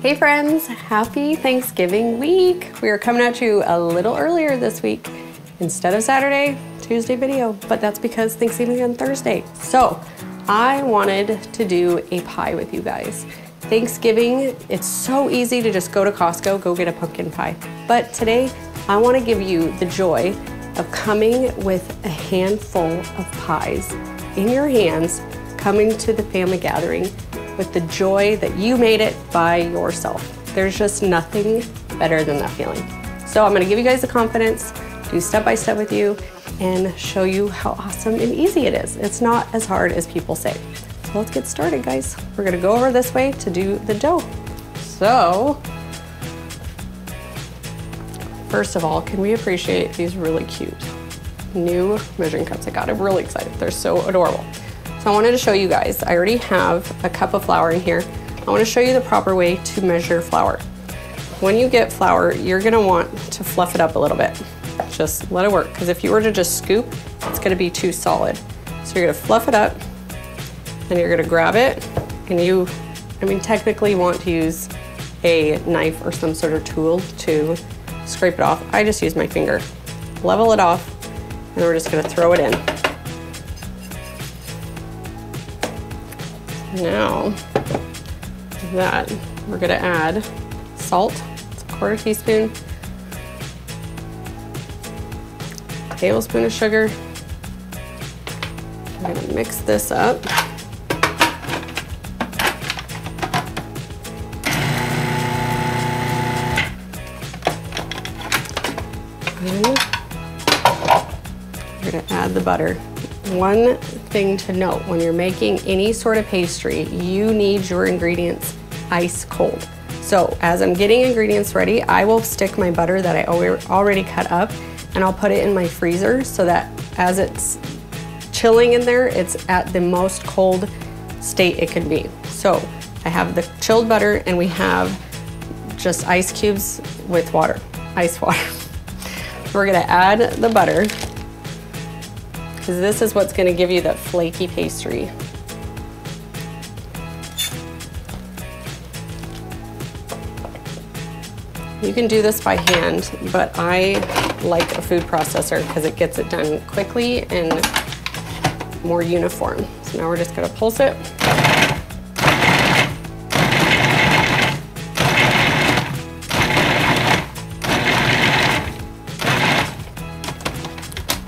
Hey friends, happy Thanksgiving week. We are coming at you a little earlier this week. Instead of Saturday, Tuesday video, but that's because Thanksgiving is on Thursday. So I wanted to do a pie with you guys. Thanksgiving, it's so easy to just go to Costco, go get a pumpkin pie. But today, I wanna give you the joy of coming with a handful of pies in your hands, coming to the family gathering with the joy that you made it by yourself. There's just nothing better than that feeling. So I'm gonna give you guys the confidence, do step by step with you, and show you how awesome and easy it is. It's not as hard as people say. So let's get started, guys. We're gonna go over this way to do the dough. So, first of all, can we appreciate these really cute new measuring cups I got? I'm really excited. They're so adorable. So I wanted to show you guys, I already have a cup of flour in here. I want to show you the proper way to measure flour. When you get flour, you're gonna want to fluff it up a little bit. Just let it work, because if you were to just scoop, it's gonna be too solid. So you're gonna fluff it up, and you're gonna grab it, and you, technically want to use a knife or some sort of tool to scrape it off. I just use my finger. Level it off, and then we're just gonna throw it in. Now that we're gonna add salt, it's a 1/4 teaspoon, a tablespoon of sugar. I'm gonna mix this up. And we're gonna add the butter. One thing to note, when you're making any sort of pastry, you need your ingredients ice cold. So as I'm getting ingredients ready, I will stick my butter that I already cut up, and I'll put it in my freezer so that as it's chilling in there, it's at the most cold state it can be. So I have the chilled butter, and we have just ice cubes with water, ice water. We're gonna add the butter, because this is what's gonna give you that flaky pastry. You can do this by hand, but I like a food processor because it gets it done quickly and more uniform. So now we're just gonna pulse it.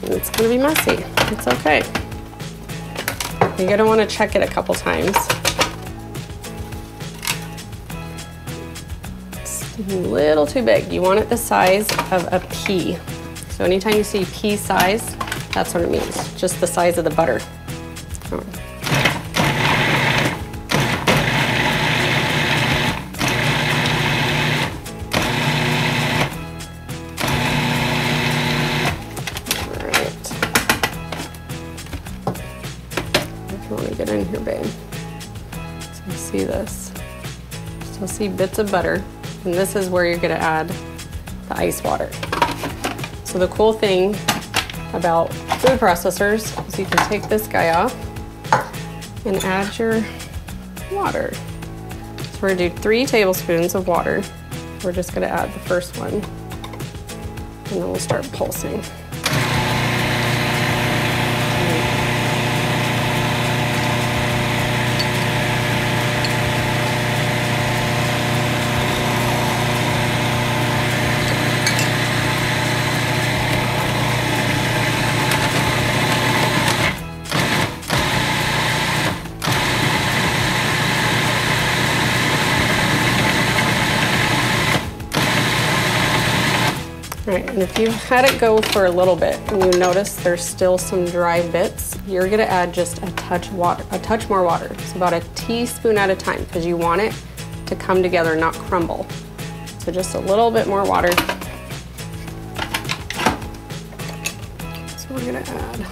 It's gonna be messy, it's okay. You're gonna wanna check it a couple times. It's a little too big. You want it the size of a pea. So anytime you see pea size, that's what it means, just the size of the butter. Get in here, babe. So you see this. Still see bits of butter, and this is where you're gonna add the ice water. So the cool thing about food processors is you can take this guy off and add your water. So we're gonna do 3 tablespoons of water. We're just gonna add the first one, and then we'll start pulsing. Right, and if you've had it go for a little bit and you notice there's still some dry bits, you're gonna add just a touch more water. It's about a teaspoon at a time, because you want it to come together, not crumble. So just a little bit more water. So we're gonna add.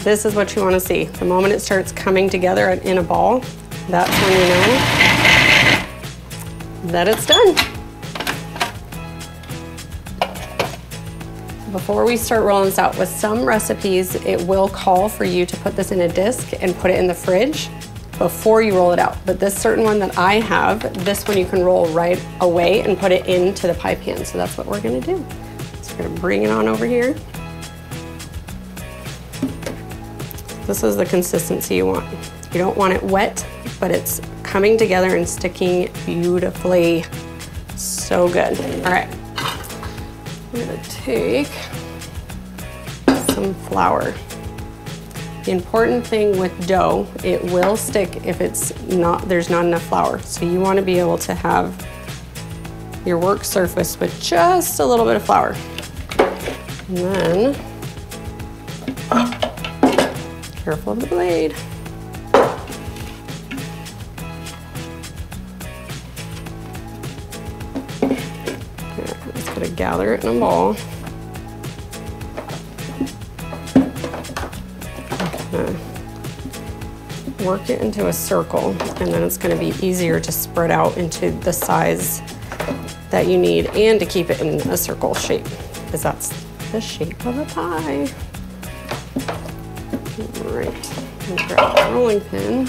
This is what you want to see. The moment it starts coming together in a ball, that's when you know that it's done. Before we start rolling this out, with some recipes, it will call for you to put this in a disc and put it in the fridge before you roll it out. But this certain one that I have, this one you can roll right away and put it into the pie pan. So that's what we're gonna do. So we're gonna bring it on over here. This is the consistency you want. You don't want it wet, but it's coming together and sticking beautifully. So good. All right, I'm gonna take some flour. The important thing with dough, it will stick if there's not enough flour. So you want to be able to have your work surface with just a little bit of flour. And then, careful of the blade. Okay, I'm just gonna gather it in a ball. Work it into a circle, and then it's going to be easier to spread out into the size that you need and to keep it in a circle shape, because that's the shape of a pie. All right, grab the rolling pin.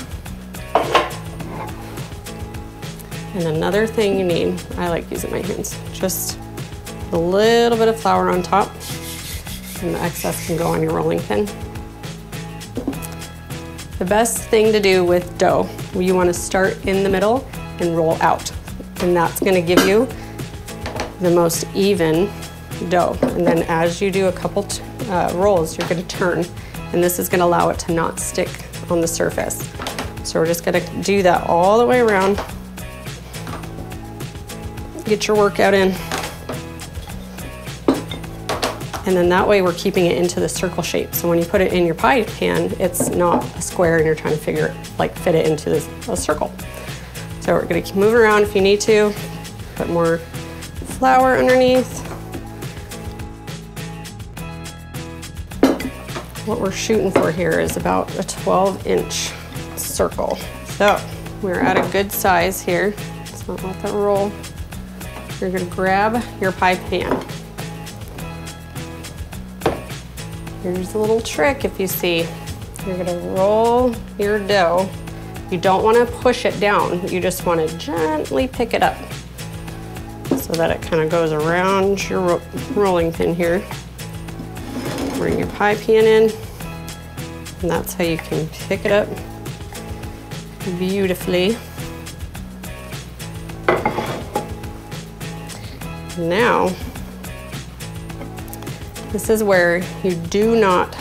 And another thing you need, I like using my hands, just a little bit of flour on top, and the excess can go on your rolling pin. The best thing to do with dough, you want to start in the middle and roll out. And that's going to give you the most even dough. And then as you do a couple rolls, you're going to turn. And this is going to allow it to not stick on the surface. So we're just going to do that all the way around. Get your workout in. And then that way we're keeping it into the circle shape. So when you put it in your pie pan, it's not a square and you're trying to fit it into a circle. So we're gonna keep moving around if you need to. Put more flour underneath. What we're shooting for here is about a 12-inch circle. So we're at a good size here. So let that roll. You're gonna grab your pie pan. Here's a little trick if you see. You're gonna roll your dough. You don't wanna push it down. You just wanna gently pick it up so that it kind of goes around your rolling pin here. Bring your pie pan in, and that's how you can pick it up beautifully. Now, this is where you do not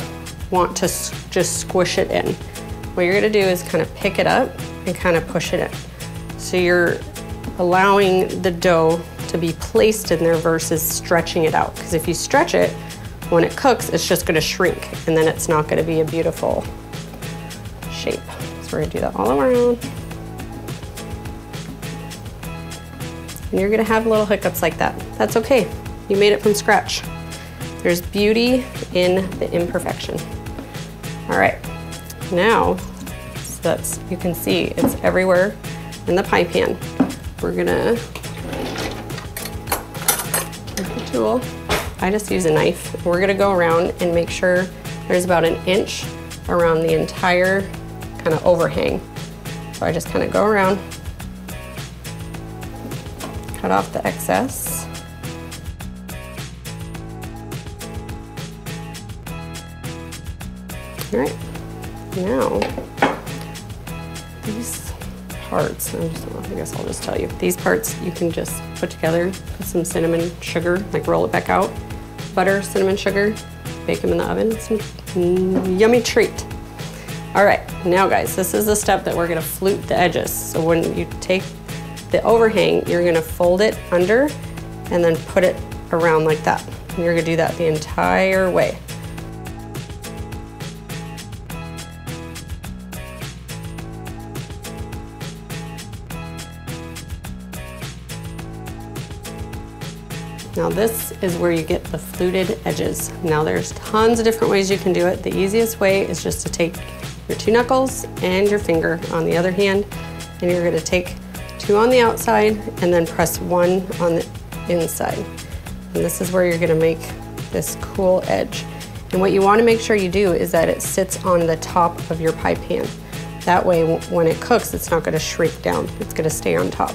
want to just squish it in. What you're gonna do is kind of pick it up and kind of push it in. So you're allowing the dough to be placed in there versus stretching it out. Because if you stretch it, when it cooks, it's just gonna shrink and then it's not gonna be a beautiful shape. So we're gonna do that all around. And you're gonna have little hiccups like that. That's okay, you made it from scratch. There's beauty in the imperfection. All right, now, so you can see it's everywhere in the pie pan. We're gonna take the tool. I just use a knife. We're gonna go around and make sure there's about an inch around the entire kind of overhang. So I just kind of go around, cut off the excess. All right, now these parts, I guess I'll just tell you. These parts you can just put together, put some cinnamon sugar, like roll it back out, butter, cinnamon sugar, bake them in the oven. It's a yummy treat. All right, now guys, this is the step that we're gonna flute the edges. So when you take the overhang, you're gonna fold it under and then put it around like that. And you're gonna do that the entire way. Now this is where you get the fluted edges. Now there's tons of different ways you can do it. The easiest way is just to take your two knuckles and your finger on the other hand, and you're gonna take 2 on the outside and then press 1 on the inside. And this is where you're gonna make this cool edge. And what you wanna make sure you do is that it sits on the top of your pie pan. That way, when it cooks, it's not gonna shrink down. It's gonna stay on top.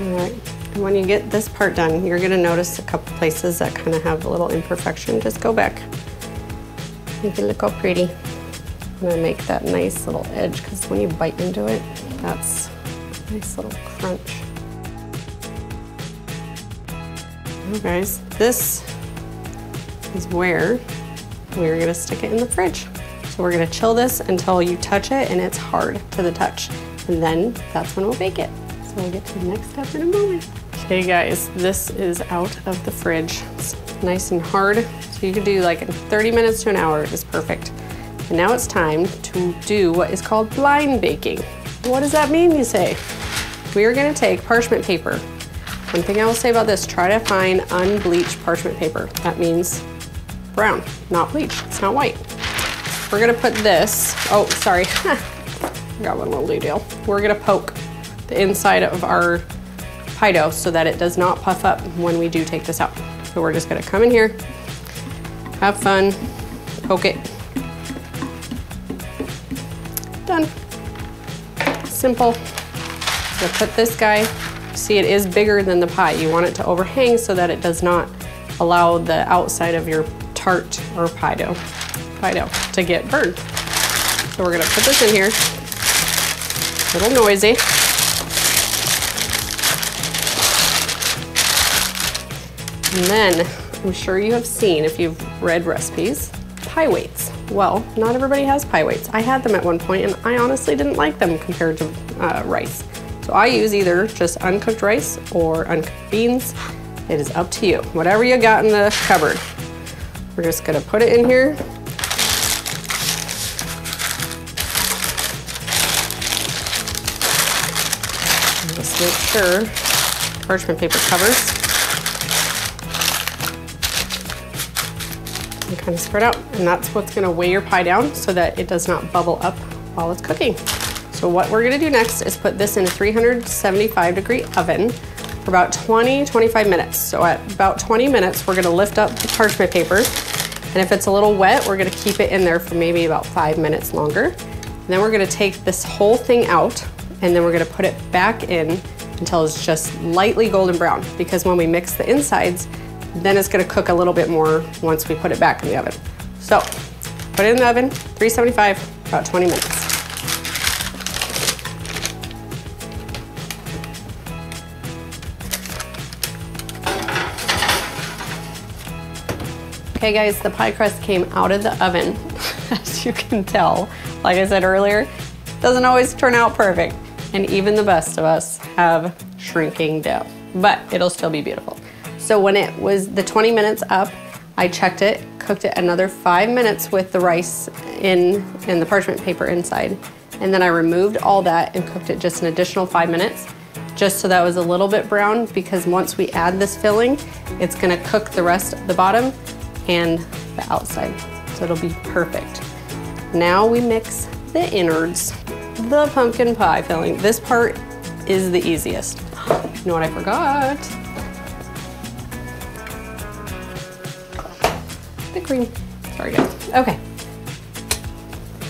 All right, and when you get this part done, you're gonna notice a couple places that kind of have a little imperfection. Just go back. Make it look all pretty. I'm gonna make that nice little edge because when you bite into it, that's a nice little crunch. Now guys, this is where we're gonna stick it in the fridge. So we're gonna chill this until you touch it and it's hard to the touch. And then that's when we'll bake it. So we'll get to the next step in a moment. Okay guys, this is out of the fridge. It's nice and hard. So you can do like in 30 minutes to an hour is perfect. And now it's time to do what is called blind baking. What does that mean, you say? We are gonna take parchment paper. One thing I will say about this, try to find unbleached parchment paper. That means brown, not bleached, it's not white. We're gonna put this, oh, sorry, got one little detail. We're gonna poke the inside of our pie dough so that it does not puff up when we do take this out. So we're just gonna come in here, have fun, poke it. Done. Simple. I'm gonna put this guy, see it is bigger than the pie. You want it to overhang so that it does not allow the outside of your tart or pie dough to get burned. So we're gonna put this in here. A little noisy. And then, I'm sure you have seen, if you've read recipes, pie weights. Well, not everybody has pie weights. I had them at one point and I honestly didn't like them compared to rice. So I use either just uncooked rice or uncooked beans. It is up to you. Whatever you got in the cupboard. We're just gonna put it in here. And just make sure parchment paper covers. And kind of spread out. And that's what's gonna weigh your pie down so that it does not bubble up while it's cooking. So what we're gonna do next is put this in a 375-degree oven for about 20-25 minutes. So at about 20 minutes, we're gonna lift up the parchment paper. And if it's a little wet, we're gonna keep it in there for maybe about 5 minutes longer. And then we're gonna take this whole thing out and then we're gonna put it back in until it's just lightly golden brown, because when we mix the insides, then it's gonna cook a little bit more once we put it back in the oven. So, put it in the oven, 375, about 20 minutes. Okay guys, the pie crust came out of the oven. As you can tell, like I said earlier, doesn't always turn out perfect. And even the best of us have shrinking dough, but it'll still be beautiful. So when it was the 20 minutes up, I checked it, cooked it another 5 minutes with the rice in the parchment paper inside. And then I removed all that and cooked it just an additional 5 minutes, just so that it was a little bit brown, because once we add this filling, it's gonna cook the rest of the bottom and the outside. So it'll be perfect. Now we mix the innards, the pumpkin pie filling. This part is the easiest. You know what I forgot? The cream. Sorry guys. Okay.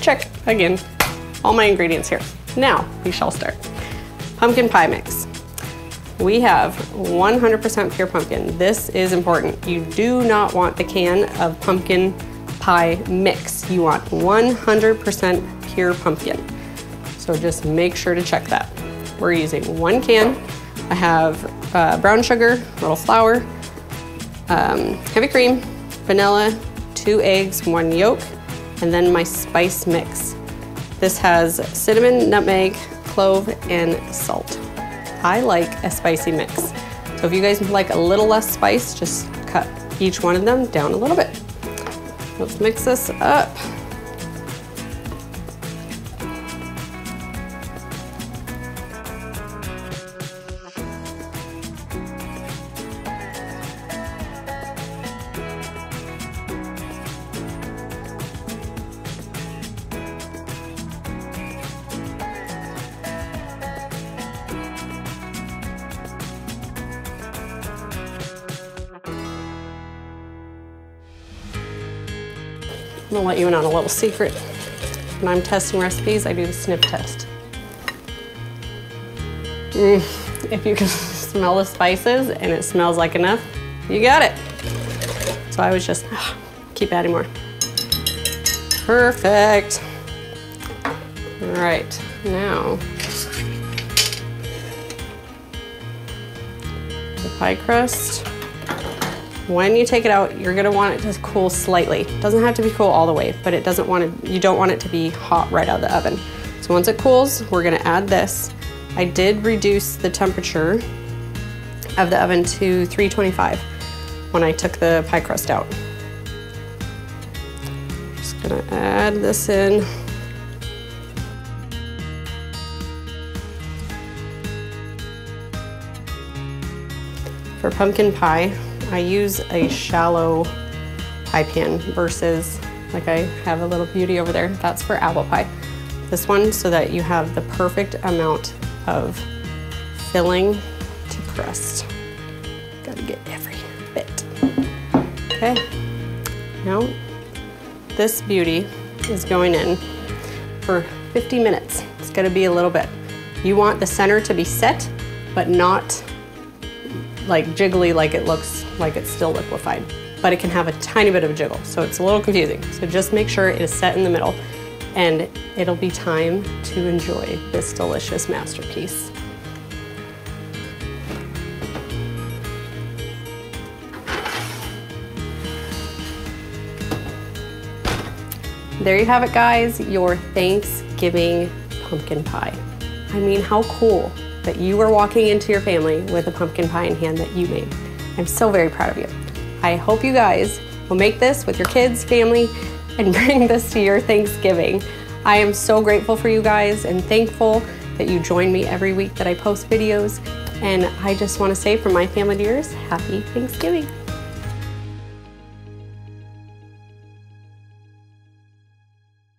Check again. All my ingredients here. Now we shall start. Pumpkin pie mix. We have 100% pure pumpkin. This is important. You do not want the can of pumpkin pie mix. You want 100% pure pumpkin. So just make sure to check that. We're using 1 can. I have brown sugar, a little flour, heavy cream, vanilla, 2 eggs, 1 yolk, and then my spice mix. This has cinnamon, nutmeg, clove, and salt. I like a spicy mix. So if you guys like a little less spice, just cut each one of them down a little bit. Let's mix this up. I'm gonna let you in on a little secret. When I'm testing recipes, I do the sniff test. If you can smell the spices and it smells like enough, you got it. So I was just, keep adding more. Perfect. All right, now, the pie crust. When you take it out, you're gonna want it to cool slightly. It doesn't have to be cool all the way, but you don't want it to be hot right out of the oven. So once it cools, we're gonna add this. I did reduce the temperature of the oven to 325 when I took the pie crust out. Just gonna add this in. For pumpkin pie, I use a shallow pie pan versus, like I have a little beauty over there, that's for apple pie. This one, so that you have the perfect amount of filling to crust. Gotta get every bit. Okay, now this beauty is going in for 50 minutes. It's gonna be a little bit. You want the center to be set, but not like jiggly, like it looks like it's still liquefied, but it can have a tiny bit of a jiggle, so it's a little confusing. So just make sure it is set in the middle, and it'll be time to enjoy this delicious masterpiece. There you have it, guys, your Thanksgiving pumpkin pie. I mean, how cool that you are walking into your family with a pumpkin pie in hand that you made. I'm so very proud of you. I hope you guys will make this with your kids, family, and bring this to your Thanksgiving. I am so grateful for you guys and thankful that you join me every week that I post videos. And I just want to say from my family to yours, happy Thanksgiving.